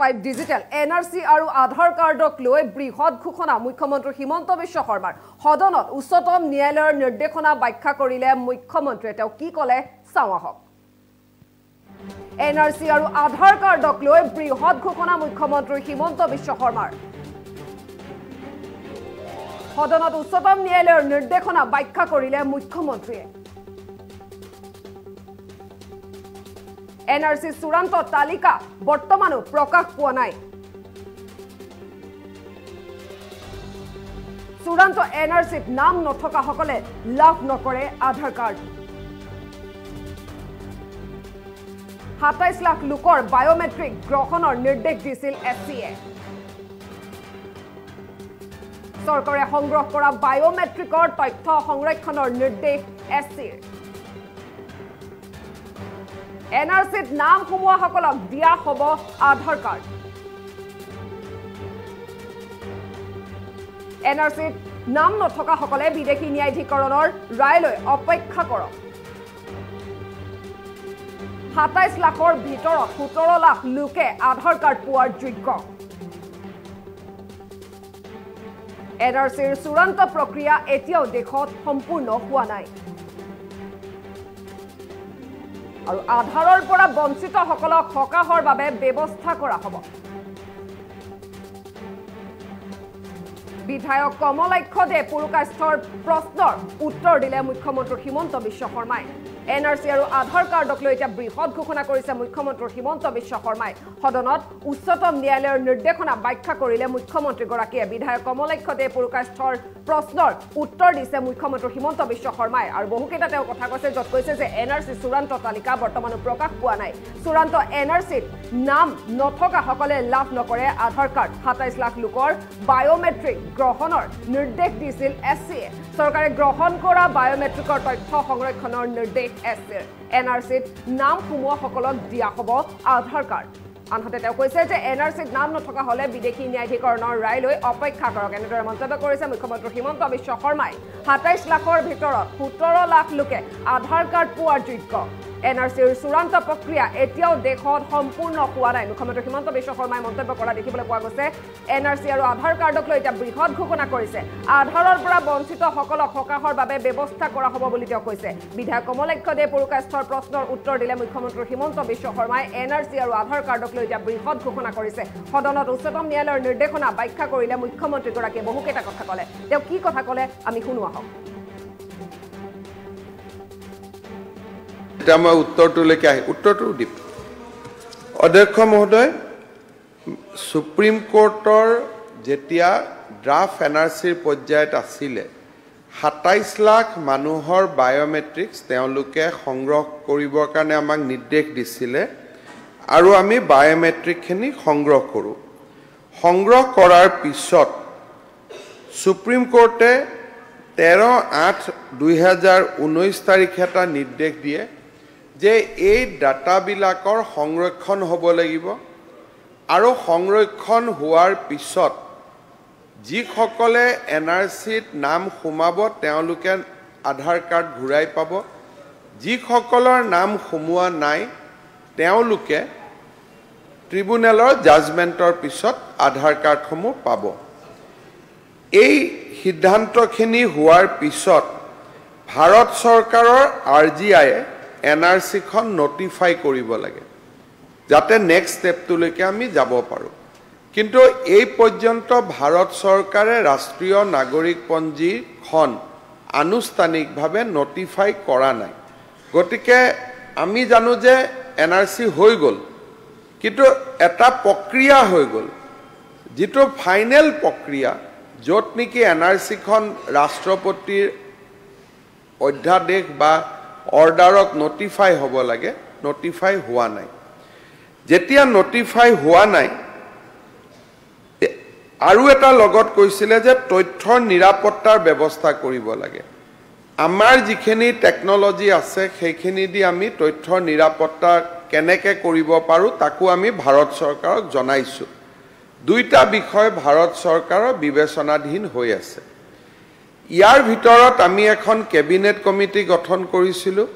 5 digital NRC আৰু আধাৰ কাৰ্ডক লৈ বৃহৎ ঘোষণা মুখ্যমন্ত্ৰী হিমন্ত বিশ্ব শৰ্মাৰ সদনত উচ্চতম ন্যায়ালয়ৰ নিৰ্দেশনা ব্যাখ্যা কৰিলে মুখ্যমন্ত্ৰীয়ে তেওঁ কি ক'লে চাওঁ আহক এনআৰসি আৰু আধাৰ কাৰ্ডক লৈ বৃহৎ ঘোষণা মুখ্যমন্ত্ৰী হিমন্ত বিশ্ব শৰ্মাৰ সদনত উচ্চতম ন্যায়ালয়ৰ নিৰ্দেশনা ব্যাখ্যা কৰিলে মুখ্যমন্ত্ৰীয়ে এনআৰসি চূড়ান্ত তালিকা বৰ্তমানো প্ৰকাশ পোৱা নাই চূড়ান্ত এনআৰসিত নাম নথকা সকলে লাভ নকৰে আধাৰ কাৰ্ড 27 লাখ লোকৰ বায়োমেট্ৰিক গ্ৰহণৰ নিৰ্দেশ দিছিল এছচিএ চৰকাৰে সংগ্ৰহ কৰা বায়োমেট্ৰিকৰ তথ্য সংৰক্ষণৰ নিৰ্দেশ এছচিৰ এনআৰসিত নাম সোমোৱা সকলক দিয়া হ'ব আধাৰ কাৰ্ড এনআৰসিত নাম নথকা সকলে বিদেশী ন্যায়াধিকৰণৰ ৰায়লৈ অপেক্ষা কৰক 27 লাখৰ ভিতৰত 17 লাখ লোকে আধাৰ কাৰ্ড পোৱাৰ যোগ্য এনআৰসিৰ চূড়ান্ত প্ৰক্ৰিয়া এতিয়াও দেশত সম্পূৰ্ণ হোৱা নাই আৰু আধাৰৰ পৰা বঞ্চিত সকলক সকাহৰ বাবে ব্যৱস্থা কৰা হ'ব বিধায়ক কমলাক্ষ দে পুৰকাস্থৰ প্ৰশ্নৰ উত্তৰ দিলে মুখ্যমন্ত্ৰী হিমন্ত বিশ্ব শৰ্মাই এনআৰসি আৰু আধাৰ কাৰ্ডক লৈ এতিয়া বৃহৎ ঘোষণা কৰিছে মুখ্যমন্ত্ৰী হিমন্ত বিশ্ব শৰ্মাই সদনত উচ্চতম ন্যায়ালয়ৰ নিৰ্দেশনা ব্যাখ্যা কৰিলে মুখ্যমন্ত্ৰীগৰাকীয়ে বিধায়ক কমলাক্ষ দে পুৰকাস্থৰ প্ৰশ্নৰ উত্তৰ দিছে মুখ্যমন্ত্ৰী হিমন্ত বিশ্ব শৰ্মাই আৰু বহুকেইটা তেওঁ কথা কৈছে য'ত কৈছে যে এনআৰসি চূড়ান্ত তালিকা বৰ্তমানো প্ৰকাশ পোৱা নাই চূড়ান্ত এনআৰসিত নাম নথকা সকলে লাভ নকৰে আধাৰ কাৰ্ড 27 লাখ লোকৰ বায়োমেট্ৰিক গ্ৰহণৰ নিৰ্দেশ দিছিল এছচিএ চৰকাৰে গ্ৰহণ কৰা বায়োমেট্ৰিকৰ তথ্য সংৰক্ষণৰ নিৰ্দেশ এছচিৰ এনআৰসিত নাম সোমোৱা সকলক দিয়া হ'ব আধাৰ কাৰ্ড আনহাতে তেওঁ কৈছে যে এনআৰসিত নাম নথকা হলে বিদেশী ন্যায়াধিকৰণৰ ৰায়লৈ অপেক্ষা কৰক এনেদৰে মন্তব্য কৰিছে মুখ্যমন্ত্ৰী হিমন্ত বিশ্ব শৰ্মাই 27 লাখৰ ভিতৰত 17 লাখ লোকে আধাৰ কাৰ্ড পোৱাৰ যোগ্য এনআৰসিৰ চূড়ান্ত প্ৰক্ৰিয়া এতিয়াও দেশত সম্পূৰ্ণ হোৱা নাই মুখ্যমন্ত্ৰী হিমন্ত বিশ্ব শৰ্মাই মন্তব্য কৰা দেখিবলৈ পোৱা গৈছে এনআৰসি আৰু আধাৰ কাৰ্ডক লৈ এতিয়া বৃহৎ ঘোষণা কৰিছে আধাৰৰ পৰা বঞ্চিত সকলক সকাহৰ বাবে ব্যৱস্থা কৰা হ'ব বুলি তেওঁ কৈছে বিধায়ক কমলাক্ষ দে পুৰকাস্থৰ প্ৰশ্নৰ উত্তৰ দিলে মুখ্যমন্ত্ৰী হিমন্ত বিশ্ব শৰ্মাই এনআৰসি আৰু আধাৰ কাৰ্ডক লৈ এতিয়া বৃহৎ ঘোষণা কৰিছে সদনত উচ্চতম ন্যায়ালয়ৰ নিৰ্দেশনা ব্যাখ্যা কৰিলে মুখ্যমন্ত্ৰীগৰাকীয়ে বহুকেইটা কথা ক'লে তেওঁ কি কথা ক'লে আমি শুনো আহক মই উত্তৰটোলৈকে আহি উত্তৰটো দিম অধ্যক্ষ মহোদয় সুপ্ৰিম কোৰ্টৰ যেতিয়া ড্ৰাফ্ট এনআৰচিৰ পৰ্যায়ত আছিলে 27 লাখ মানুহৰ বায়োমেট্ৰিক্স তেওঁলোকে সংগ্ৰহ কৰিবৰ কাৰণে আমাক নিৰ্দেশ দিছিলে আৰু আমি বায়োমেট্ৰিকখিনি সংগ্ৰহ কৰোঁ সংগ্ৰহ কৰাৰ পিছত সুপ্ৰিম কোৰ্টে 13/8/2019 তাৰিখে এটা নিৰ্দেশ দিয়ে যে এই ডাটাবিলাকৰ সংৰক্ষণ হ'ব লাগিব আৰু সংৰক্ষণ হোৱাৰ পিছত যিসকলে এনআৰচিত নাম সোমাব তেওঁলোকে আধাৰ কাৰ্ড ঘূৰাই পাব যিসকলৰ নাম সোমোৱা নাই তেওঁলোকে ট্ৰিব্যুনেলৰ জাজমেণ্টৰ পিছত আধাৰ কাৰ্ডসমূহ পাব এই সিদ্ধান্তখিনি হোৱাৰ পিছত ভাৰত চৰকাৰৰ আৰজিআইয়ে এনআৰচিখন নটিফাই কৰিব লাগে যাতে নেক্সট ষ্টেপটোলৈকে আমি যাব পাৰোঁ কিন্তু এই পৰ্যন্ত ভাৰত চৰকাৰে ৰাষ্ট্ৰীয় নাগৰিকপঞ্জীখন আনুষ্ঠানিকভাৱে নটিফাই কৰা নাই গতিকে আমি জানো যে এনআৰচি হৈ গ'ল কিন্তু এটা প্ৰক্ৰিয়া হৈ গ'ল যিটো ফাইনেল প্ৰক্ৰিয়া য'ত নেকি এনআৰচিখন ৰাষ্ট্ৰপতিৰ অধ্যাদেশ বা অৰ্ডাৰত নটিফাই হ'ব লাগে নটিফাই হোৱা নাই যেতিয়া নটিফাই হোৱা নাই আৰু এটা লগত কৈছিলে যে তথ্যৰ নিৰাপত্তাৰ ব্যৱস্থা কৰিব লাগে আমাৰ যিখিনি টেকনলজি আছে সেইখিনি দি আমি তথ্যৰ নিৰাপত্তা কেনেকৈ কৰিব পাৰোঁ তাকো আমি ভাৰত চৰকাৰক জনাইছোঁ দুইটা বিষয় ভাৰত চৰকাৰৰ বিবেচনাধীন হৈ আছে ইয়াৰ ভিতৰত আমি এখন কেবিনেট কমিটি গঠন কৰিছিলোঁ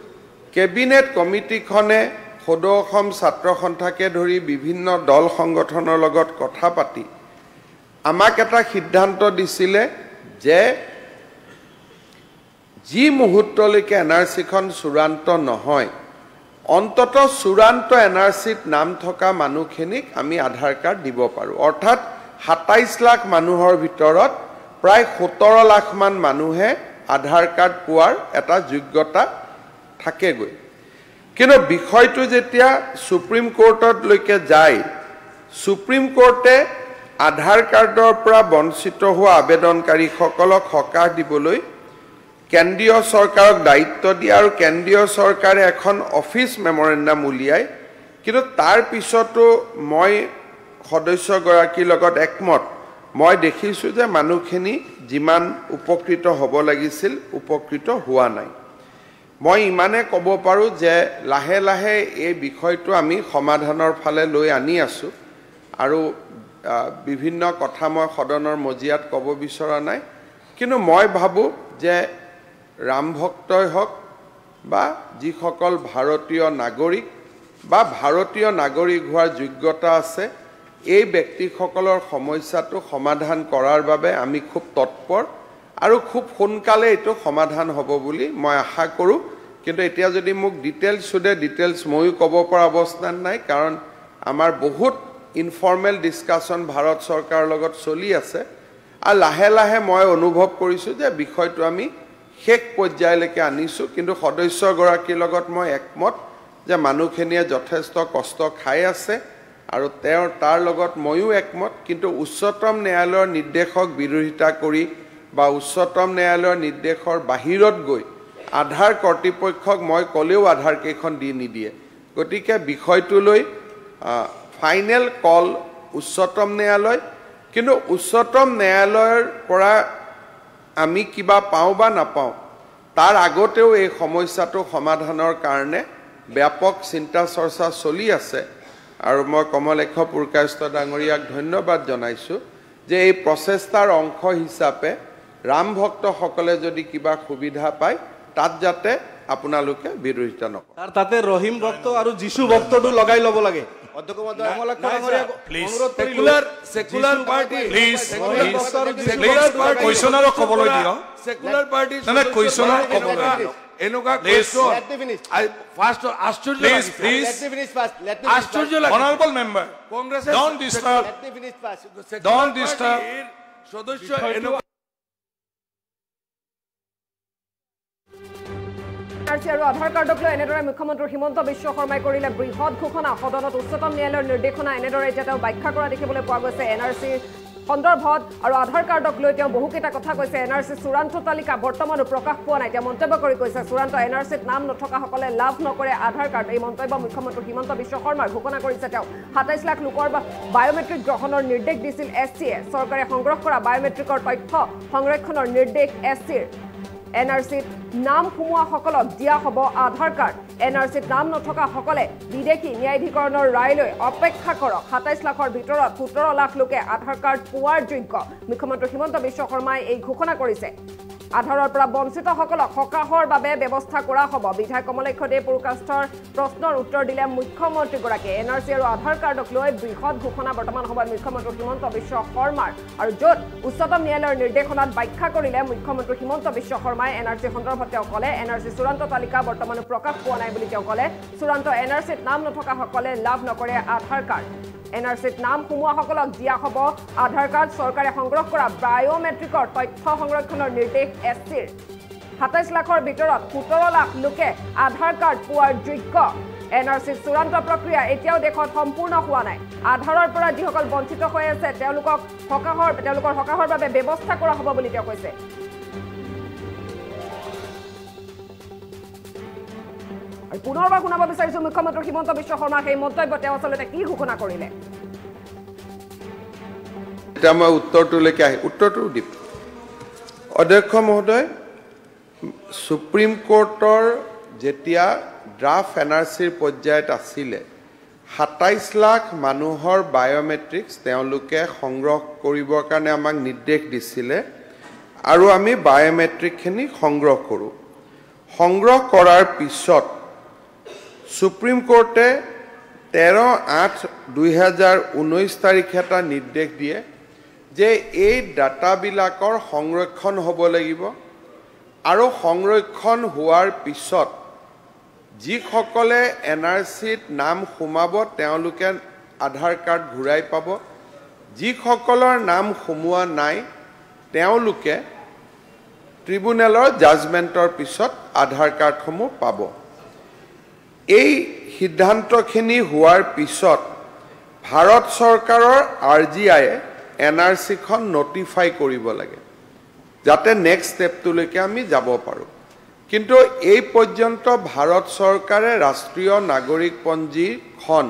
কেবিনেট কমিটিখনে সদৌ অসম ছাত্ৰ সন্থাকে ধৰি বিভিন্ন দল সংগঠনৰ লগত কথা পাতি আমাক এটা সিদ্ধান্ত দিছিলে যে যি মুহূৰ্তলৈকে এনআৰচিখন চূড়ান্ত নহয় অন্তত চূড়ান্ত এনআৰচিত নাম থকা মানুহখিনিক আমি আধাৰ কাৰ্ড দিব পাৰোঁ অৰ্থাৎ ২৭ লাখ মানুহৰ ভিতৰত প্ৰায় ১৭ লাখ মান মানুহে আধাৰ কাৰ্ড পোৱাৰ এটা যোগ্যতা থাকেগৈ কিন্তু বিষয়টো যেতিয়া সুপ্ৰিম কোৰ্টলৈকে যায় সুপ্ৰিম কোৰ্টে আধাৰ কাৰ্ডৰ পৰা বঞ্চিত হোৱা আবেদনকাৰীসকলক সকাহ দিবলৈ কেন্দ্ৰীয় চৰকাৰক দায়িত্ব দিয়ে আৰু কেন্দ্ৰীয় চৰকাৰে এখন অফিচ মেমৰেণ্ডাম উলিয়ায় কিন্তু তাৰ পিছতো মই সদস্যগৰাকীৰ লগত একমত মই দেখিছোঁ যে মানুহখিনি যিমান উপকৃত হ'ব লাগিছিল উপকৃত হোৱা নাই মই ইমানে ক'ব পাৰোঁ যে লাহে লাহে এই বিষয়টো আমি সমাধানৰ ফালে লৈ আনি আছোঁ আৰু বিভিন্ন কথা মই সদনৰ মজিয়াত ক'ব বিচৰা নাই কিন্তু মই ভাবোঁ যে ৰাম ভক্তই হওক বা যিসকল ভাৰতীয় নাগৰিক বা ভাৰতীয় নাগৰিক হোৱাৰ যোগ্যতা আছে এই ব্যক্তিসকলৰ সমস্যাটো সমাধান কৰাৰ বাবে আমি খুব তৎপৰ আৰু খুব সোনকালে এইটো সমাধান হ'ব বুলি মই আশা কৰোঁ কিন্তু এতিয়া যদি মোক ডিটেইলছ সোধে ডিটেইলছ ময়ো ক'ব পৰা অৱস্থাত নাই কাৰণ আমাৰ বহুত ইনফৰ্মেল ডিছকাশ্যন ভাৰত চৰকাৰৰ লগত চলি আছে আৰু লাহে লাহে মই অনুভৱ কৰিছোঁ যে বিষয়টো আমি শেষ পৰ্যায়লৈকে আনিছোঁ কিন্তু সদস্যগৰাকীৰ লগত মই একমত যে মানুহখিনিয়ে যথেষ্ট কষ্ট খাই আছে আৰু তাৰ লগত ময়ো একমত কিন্তু উচ্চতম ন্যায়ালয়ৰ নিৰ্দেশক বিৰোধিতা কৰি বা উচ্চতম ন্যায়ালয়ৰ নিৰ্দেশৰ বাহিৰত গৈ আধাৰ কৰ্তৃপক্ষক মই ক'লেও আধাৰ কেইখন দি নিদিয়ে গতিকে বিষয়টোলৈ ফাইনেল কল উচ্চতম ন্যায়ালয় কিন্তু উচ্চতম ন্যায়ালয়ৰ পৰা আমি কিবা পাওঁ বা নাপাওঁ তাৰ আগতেও এই সমস্যাটো সমাধানৰ কাৰণে ব্যাপক চিন্তা চৰ্চা চলি আছে আৰু মই কমলেশ পুৰকায়স্থ ডাঙৰীয়াক ধন্যবাদ জনাইছোঁ যে এই প্ৰচেষ্টাৰ অংশ হিচাপে ৰাম ভক্তসকলে যদি কিবা সুবিধা পায় তাত যাতে আপোনালোকে বিৰোধিতা নকৰে তাৰ তাতে ৰহিম ভক্ত আৰু যিশু ভক্তটো লগাই ল'ব লাগে সেকুলাৰ পাৰ্টি কুৱেশ্যনাৰক ক'বলৈ দিয় সেকুলাৰ পাৰ্টি কুৱেশ্যনাৰ ক'বলৈ দিয় এনেকুৱা কুৱেশ্যন ফাৰ্ষ্ট আশ্চৰ্য অনাৰেবল মেম্বাৰ কংগ্ৰেছে ডণ্ট ডিষ্টাৰ্ব সদস্য এনেকুৱা এনআৰচি আৰু আধাৰ কাৰ্ডক লৈ এনেদৰে মুখ্যমন্ত্ৰী হিমন্ত বিশ্ব শৰ্মাই কৰিলে বৃহৎ ঘোষণা সদনত উচ্চতম ন্যায়ালয়ৰ নিৰ্দেশনা এনেদৰে এতিয়া তেওঁ ব্যাখ্যা কৰা দেখিবলৈ পোৱা গৈছে এনআৰচিৰ সন্দৰ্ভত আৰু আধাৰ কাৰ্ডক লৈ তেওঁ বহুকেইটা কথা কৈছে এনআৰচি চূড়ান্ত তালিকা বৰ্তমানো প্ৰকাশ পোৱা নাই তেওঁ মন্তব্য কৰি কৈছে চূড়ান্ত এনআৰচিত নাম নথকাসকলে লাভ নকৰে আধাৰ কাৰ্ড এই মন্তব্য মুখ্যমন্ত্ৰী হিমন্ত বিশ্ব শৰ্মাই ঘোষণা কৰিছে তেওঁ ২৭ লাখ লোকৰ বায়োমেট্ৰিক গ্ৰহণৰ নিৰ্দেশ দিছিল এছচিয়ে চৰকাৰে সংগ্ৰহ কৰা বায়োমেট্ৰিকৰ তথ্য সংৰক্ষণৰ নিৰ্দেশ এছচিৰ এনআৰচিত নাম সোমোৱাসকলক দিয়া হ'ব আধাৰ কাৰ্ড এনআৰচিত নাম নথকাসকলে বিদেশী ন্যায়াধিকৰণৰ ৰায়লৈ অপেক্ষা কৰক ২৭ লাখৰ ভিতৰত ১৭ লাখ লোকে আধাৰ কাৰ্ড পোৱাৰ যোগ্য মুখ্যমন্ত্ৰী হিমন্ত বিশ্ব শৰ্মাই এই ঘোষণা কৰিছে আধাৰৰ পৰা বঞ্চিতসকলক সকাহৰ বাবে ব্যৱস্থা কৰা হ'ব বিধায়ক কমলেশ পুৰকায়স্থৰ প্ৰশ্নৰ উত্তৰ দিলে মুখ্যমন্ত্ৰীগৰাকীয়ে এনআৰচি আৰু আধাৰ কাৰ্ডক লৈ বৃহৎ ঘোষণা বৰ্তমান সময়ত মুখ্যমন্ত্ৰী হিমন্ত বিশ্ব শৰ্মাৰ আৰু য'ত উচ্চতম ন্যায়ালয়ৰ নিৰ্দেশনাত ব্যাখ্যা কৰিলে মুখ্যমন্ত্ৰী হিমন্ত বিশ্ব শৰ্মাই এনআৰচি সন্দৰ্ভত তেওঁ ক'লে এনআৰচি চূড়ান্ত তালিকা বৰ্তমানো প্ৰকাশ পোৱা নাই বুলি তেওঁ ক'লে চূড়ান্ত এনআৰচিত নাম নথকাসকলে লাভ নকৰে আধাৰ কাৰ্ড এনআৰচিত নাম সোমোৱাসকলক দিয়া হ'ব আধাৰ কাৰ্ড চৰকাৰে সংগ্ৰহ কৰা বায়োমেট্ৰিকৰ তথ্য সংৰক্ষণৰ নিৰ্দেশ এছচিৰ ২৭ লাখৰ ভিতৰত ১৭ লাখ লোকে আধাৰ কাৰ্ড পোৱাৰ যোগ্য এনআৰচিৰ চূড়ান্ত প্ৰক্ৰিয়া এতিয়াও দেশত সম্পূৰ্ণ হোৱা নাই আধাৰৰ পৰা যিসকল বঞ্চিত হৈ আছে তেওঁলোকৰ সকাহৰ বাবে ব্যৱস্থা কৰা হ'ব বুলি তেওঁ কৈছে আৰু পুনৰবাৰ শুনাব বিচাৰিছোঁ মুখ্যমন্ত্ৰী হিমন্ত বিশ্ব শৰ্মাৰ সেই মন্তব্য তেওঁ আচলতে কি ঘোষণা কৰিলে এতিয়া মই উত্তৰটো দিম অধ্যক্ষ মহোদয় সুপ্ৰিম কোৰ্টৰ যেতিয়া ড্ৰাফ্ট এনআৰচিৰ পৰ্যায়ত আছিলে ২৭ লাখ মানুহৰ বায়োমেট্ৰিক্স তেওঁলোকে সংগ্ৰহ কৰিবৰ কাৰণে আমাক নিৰ্দেশ দিছিলে আৰু আমি বায়োমেট্ৰিকখিনি সংগ্ৰহ কৰোঁ সংগ্ৰহ কৰাৰ পিছত সুপ্ৰিম কোৰ্টে 13/8/2019 তাৰিখে এটা নিৰ্দেশ দিয়ে যে এই ডাটাবিলাকৰ সংৰক্ষণ হ'ব লাগিব আৰু সংৰক্ষণ হোৱাৰ পিছত যিসকলে NRCত নাম সোমাব তেওঁলোকে আধাৰ কাৰ্ড ঘূৰাই পাব যিসকলৰ নাম সোমোৱা নাই তেওঁলোকে ট্ৰিব্যুনেলৰ জাজমেণ্টৰ পিছত আধাৰ কাৰ্ডসমূহ পাব এই সিদ্ধান্তখিনি হোৱাৰ পিছত ভাৰত চৰকাৰৰ RGIয়ে NRCখন নটিফাই কৰিব লাগে যাতে নেক্সট ষ্টেপটোলৈকে আমি যাব পাৰোঁ কিন্তু এই পৰ্যন্ত ভাৰত চৰকাৰে ৰাষ্ট্ৰীয় নাগৰিকপঞ্জীখন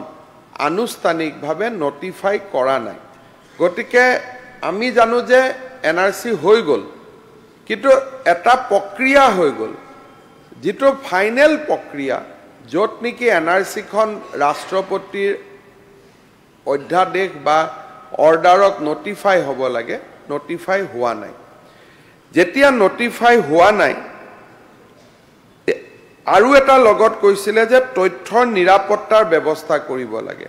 আনুষ্ঠানিকভাৱে নটিফাই কৰা নাই গতিকে আমি জানো যে NRC হৈ গ'ল কিন্তু এটা প্ৰক্ৰিয়া হৈ গ'ল যেটো ফাইনেল প্ৰক্ৰিয়া য'ত নেকি NRCখন ৰাষ্ট্ৰপতিৰ অধ্যাদেশ বা অৰ্ডাৰত নটিফাই হ'ব লাগে নটিফাই হোৱা নাই যেতিয়া নটিফাই হোৱা নাই আৰু এটা লগত কৈছিলে যে তথ্যৰ নিৰাপত্তাৰ ব্যৱস্থা কৰিব লাগে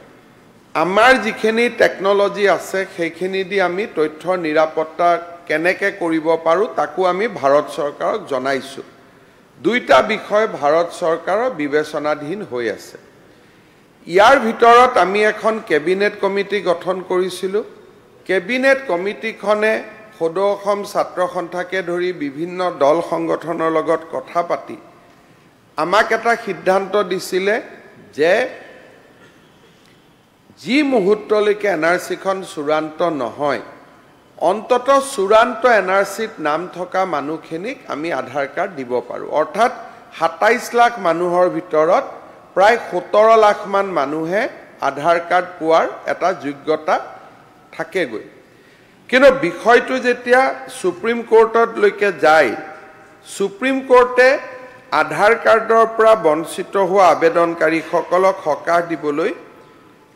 আমাৰ যিখিনি টেকনলজি আছে সেইখিনি দি আমি তথ্যৰ নিৰাপত্তা কেনেকৈ কৰিব পাৰোঁ তাকো আমি ভাৰত চৰকাৰক জনাইছোঁ দুইটা বিষয় ভাৰত চৰকাৰৰ বিবেচনাধীন হৈ আছে ইয়াৰ ভিতৰত আমি এখন কেবিনেট কমিটি গঠন কৰিছিলোঁ কেবিনেট কমিটিখনে সদৌ অসম ছাত্ৰ সন্থাকে ধৰি বিভিন্ন দল সংগঠনৰ লগত কথা পাতি আমাক এটা সিদ্ধান্ত দিছিলে যে যি মুহূৰ্তলৈকে NRCখন চূড়ান্ত নহয় অন্তত চূড়ান্ত NRCত নাম থকা মানুহখিনিক আমি আধাৰ কাৰ্ড দিব পাৰোঁ অৰ্থাৎ 27 লাখ মানুহৰ ভিতৰত প্ৰায় 17 লাখ মান মানুহে আধাৰ কাৰ্ড পোৱাৰ এটা যোগ্যতা থাকেগৈ কিন্তু বিষয়টো যেতিয়া সুপ্ৰিম কোৰ্টলৈকে যায় সুপ্ৰিম কোৰ্টে আধাৰ কাৰ্ডৰ পৰা বঞ্চিত হোৱা আবেদনকাৰীসকলক সকাহ দিবলৈ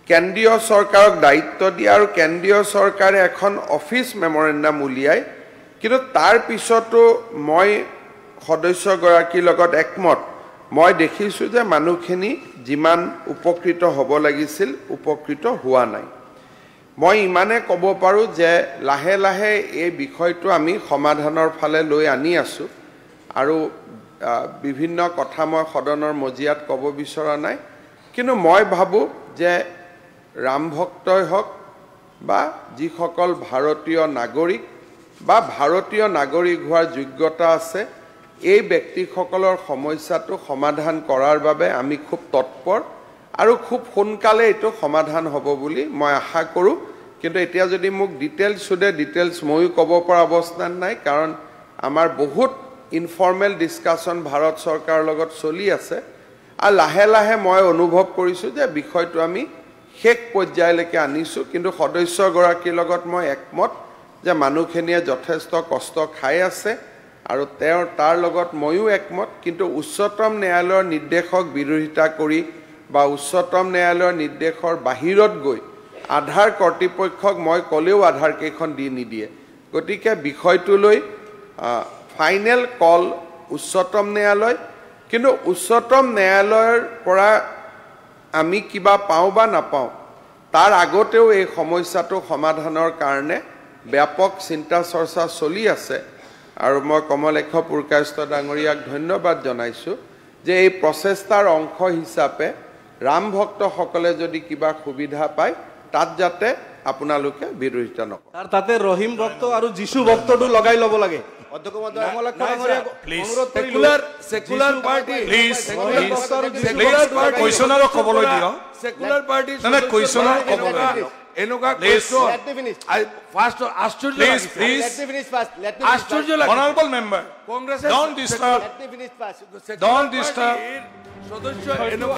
কেন্দ্ৰীয় চৰকাৰক দায়িত্ব দিয়ে আৰু কেন্দ্ৰীয় চৰকাৰে এখন অফিচ মেমৰেণ্ডাম উলিয়ায় কিন্তু তাৰ পিছতো মই সদস্যগৰাকীৰ লগত একমত মই দেখিছোঁ যে মানুহখিনি যিমান উপকৃত হ'ব লাগিছিল উপকৃত হোৱা নাই মই ইমানে ক'ব পাৰোঁ যে লাহে লাহে এই বিষয়টো আমি সমাধানৰ ফালে লৈ আনি আছোঁ আৰু বিভিন্ন কথা মই সদনৰ মজিয়াত ক'ব বিচৰা নাই কিন্তু মই ভাবোঁ যে ৰাম ভক্তই হওক বা যিসকল ভাৰতীয় নাগৰিক বা ভাৰতীয় নাগৰিক হোৱাৰ যোগ্যতা আছে এই ব্যক্তিসকলৰ সমস্যাটো সমাধান কৰাৰ বাবে আমি খুব তৎপৰ আৰু খুব সোনকালে এইটো সমাধান হ'ব বুলি মই আশা কৰোঁ কিন্তু এতিয়া যদি মোক ডিটেইলছ সুধে ডিটেইলছ ময়ো ক'ব পৰা অৱস্থাত নাই কাৰণ আমাৰ বহুত ইনফৰ্মেল ডিছকাশ্যন ভাৰত চৰকাৰৰ লগত চলি আছে আৰু লাহে লাহে মই অনুভৱ কৰিছোঁ যে বিষয়টো আমি শেষ পৰ্যায়লৈকে আনিছোঁ কিন্তু সদস্যগৰাকীৰ লগত মই একমত যে মানুহখিনিয়ে যথেষ্ট কষ্ট খাই আছে আৰু তাৰ লগত ময়ো একমত কিন্তু উচ্চতম ন্যায়ালয়ৰ নিৰ্দেশক বিৰোধিতা কৰি বা উচ্চতম ন্যায়ালয়ৰ নিৰ্দেশৰ বাহিৰত গৈ আধাৰ কৰ্তৃপক্ষক মই ক'লেও আধাৰ কেইখন দি নিদিয়ে গতিকে বিষয়টোলৈ ফাইনেল কল উচ্চতম ন্যায়ালয় কিন্তু উচ্চতম ন্যায়ালয়ৰ পৰা আমি কিবা পাওঁ বা নাপাওঁ তাৰ আগতেও এই সমস্যাটো সমাধানৰ কাৰণে ব্যাপক চিন্তা চৰ্চা চলি আছে আৰু মই কমলেশ পুৰকায়স্থ ডাঙৰীয়াক ধন্যবাদ জনাইছোঁ যে এই প্ৰচেষ্টাৰ অংশ হিচাপে ৰাম ভক্তসকলে যদি কিবা সুবিধা পায় তাত যাতে আপোনালোকে বিৰোধিতা নকৰে আৰু তাতে ৰহিম ভক্ত আৰু যিশু ভক্তটো লগাই ল'ব লাগে সেকুলাৰ পাৰ্টি কুৱেশ্যনৰ ক'বলৈ দিয় সেকুলাৰ পাৰ্টি কুৱেশ্যনৰ ক'বলৈ দিয় এনেকুৱা কুৱেশ্যন ফাৰ্ষ্ট আশ্চৰ্য Honorable member, কংগ্ৰেছে don't disturb. সদস্য এনেকুৱা